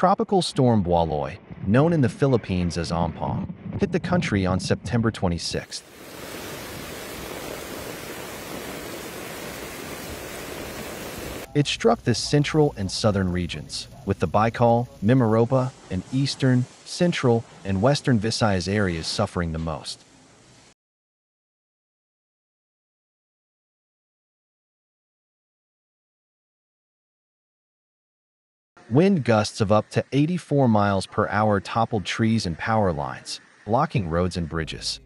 Tropical storm Bualoy, known in the Philippines as Ompong, hit the country on September 26. It struck the central and southern regions, with the Baikal, Mimaropa, and eastern, central, and western Visayas areas suffering the most. Wind gusts of up to 84 miles per hour toppled trees and power lines, blocking roads and bridges.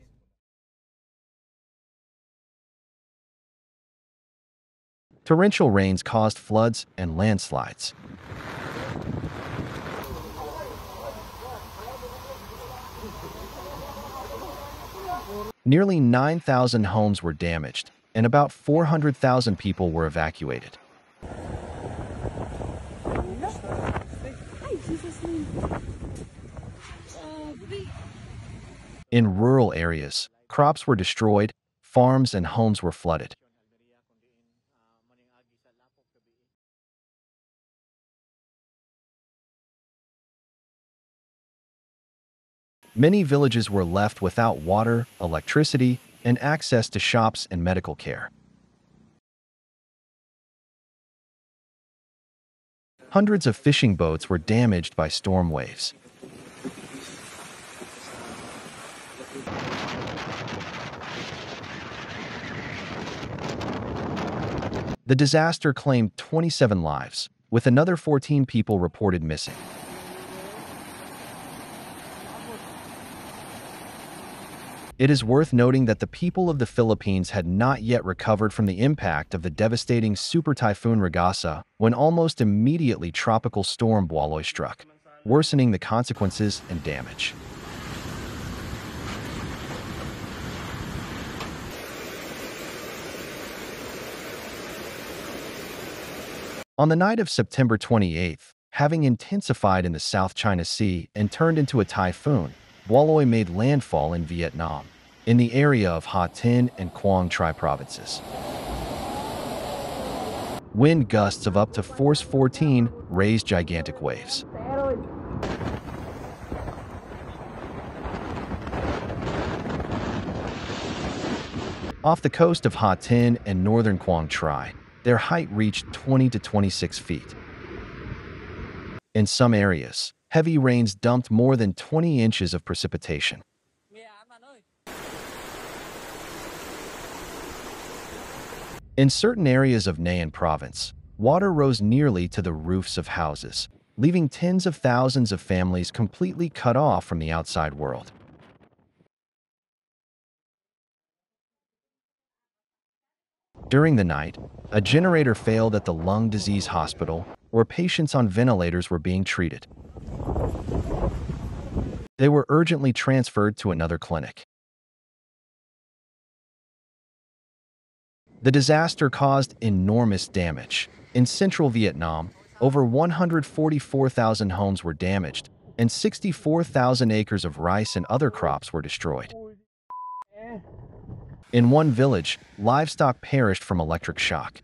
Torrential rains caused floods and landslides. Nearly 9,000 homes were damaged, and about 400,000 people were evacuated. In rural areas, crops were destroyed, farms and homes were flooded. Many villages were left without water, electricity, and access to shops and medical care. Hundreds of fishing boats were damaged by storm waves. The disaster claimed 27 lives, with another 14 people reported missing. It is worth noting that the people of the Philippines had not yet recovered from the impact of the devastating Super Typhoon Ragasa when almost immediately Tropical Storm Bualoy struck, worsening the consequences and damage. On the night of September 28th, having intensified in the South China Sea and turned into a typhoon, Bualoy made landfall in Vietnam, in the area of Ha Tinh and Quang Tri provinces. Wind gusts of up to force 14 raised gigantic waves. Off the coast of Ha Tinh and northern Quang Tri, their height reached 20 to 26 feet. In some areas, heavy rains dumped more than 20 inches of precipitation. In certain areas of Nay An province, water rose nearly to the roofs of houses, leaving tens of thousands of families completely cut off from the outside world. During the night, a generator failed at the lung disease hospital, where patients on ventilators were being treated. They were urgently transferred to another clinic. The disaster caused enormous damage. In central Vietnam, over 144,000 homes were damaged, and 64,000 acres of rice and other crops were destroyed. In one village, livestock perished from electric shock.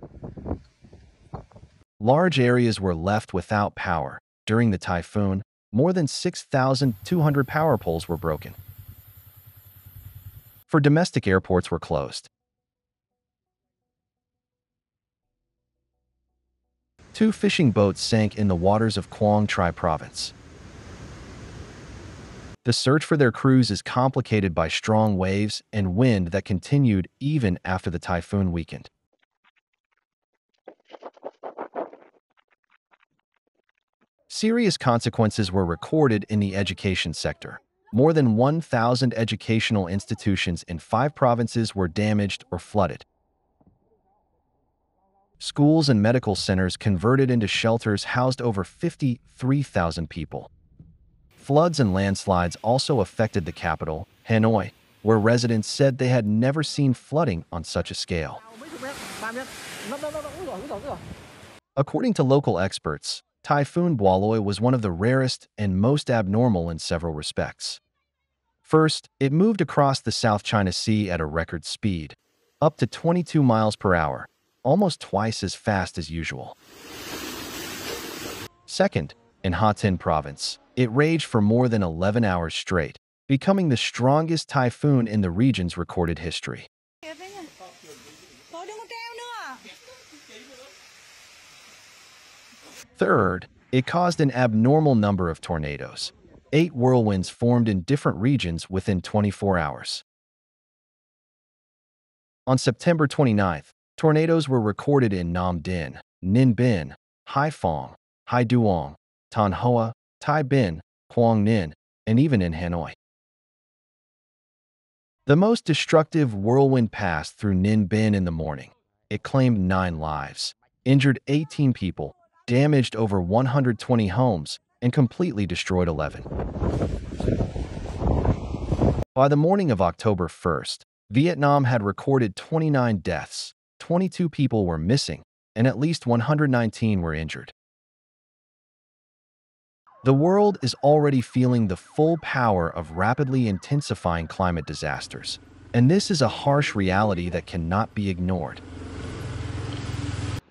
Large areas were left without power. During the typhoon, more than 6,200 power poles were broken. For domestic airports were closed. 2 fishing boats sank in the waters of Quang Tri province. The search for their crews is complicated by strong waves and wind that continued even after the typhoon weakened. Serious consequences were recorded in the education sector. More than 1,000 educational institutions in 5 provinces were damaged or flooded. Schools and medical centers converted into shelters housed over 53,000 people. Floods and landslides also affected the capital, Hanoi, where residents said they had never seen flooding on such a scale. According to local experts, Typhoon Bualoy was one of the rarest and most abnormal in several respects. First, it moved across the South China Sea at a record speed, up to 22 miles per hour, almost twice as fast as usual. Second, in Ha Tinh province. It raged for more than 11 hours straight, becoming the strongest typhoon in the region's recorded history. Third, it caused an abnormal number of tornadoes. 8 whirlwinds formed in different regions within 24 hours. On September 29th, tornadoes were recorded in Nam Dinh, Ninh Binh, Haiphong, Haiduong, Thanh Hoa, Tai Binh, Quang Ninh, and even in Hanoi. The most destructive whirlwind passed through Ninh Binh in the morning. It claimed 9 lives, injured 18 people, damaged over 120 homes, and completely destroyed 11. By the morning of October 1st, Vietnam had recorded 29 deaths, 22 people were missing, and at least 119 were injured. The world is already feeling the full power of rapidly intensifying climate disasters, and this is a harsh reality that cannot be ignored.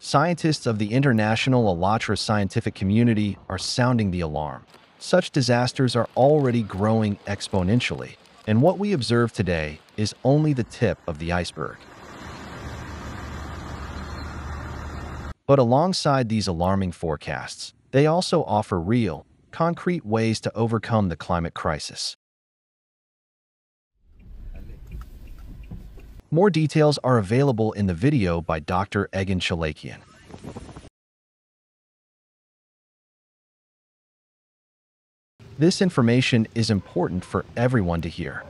Scientists of the international ALLATRA scientific community are sounding the alarm. Such disasters are already growing exponentially, and what we observe today is only the tip of the iceberg. But alongside these alarming forecasts, they also offer real, concrete ways to overcome the climate crisis. More details are available in the video by Dr. Egan Chalakian. This information is important for everyone to hear.